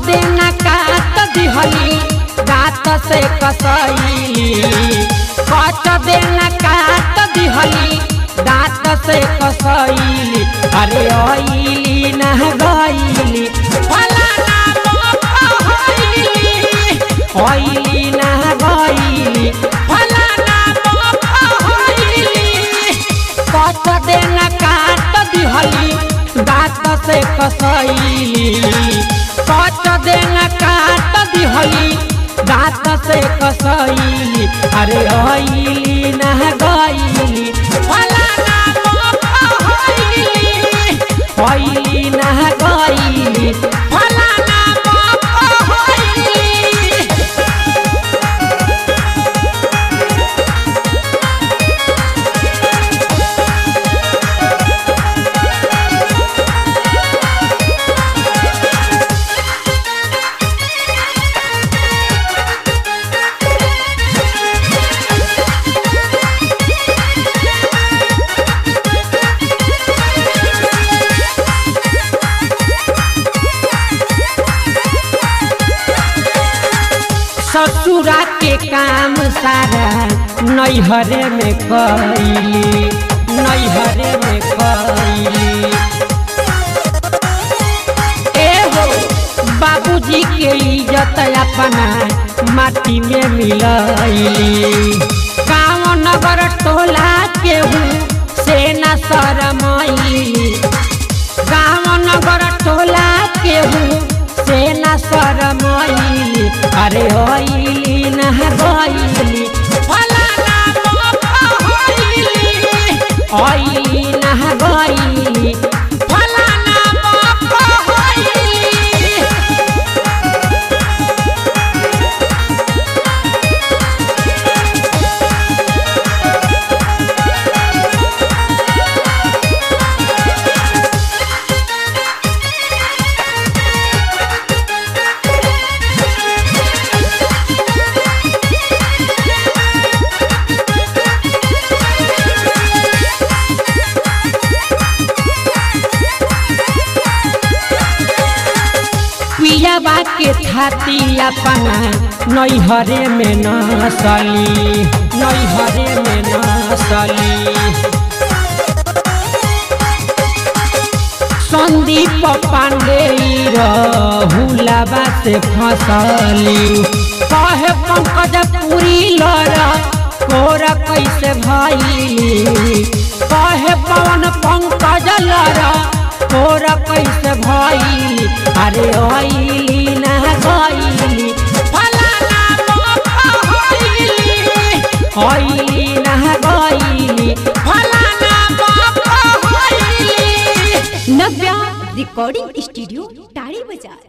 देना काट दिहली दांत से कसैली, कट देना काट दिहली दांत से कसैली। अरे आइली ना गइली फलाना आइली ना गइली फलाना कट देना काट दिहली दांत से कसैली, कट देना काट दिहली दांत से कसैली। अरे आइली ना गइली फलाना आइली ना गइली फलाना ससुरा के काम सारा नैहरे में कैली, नैहरे में कैली। एहो बाबूजी के इज्जत अपना माटी में मिलैली, गाँव नगर टोला के से न शरमैली, गाँव नगर टोला के से न शरमैली। अरे आइली ना गइली फलाना आइली ना गइली फलाना पियाबा के थाती अपना नैहरे में नसली, नैहरे में नसली। संदीप पांडे हुलाबा से फसली, कहे पंकज पूरी लड़ा कोर कैसे भइली, कहे पवन पंकज लड़ा कोर कैसे भइली। अरे आइली ना गइली फलाना आइली ना गइली फलाना नव्या रिकॉर्डिंग स्टूडियो टाड़ी बाजार।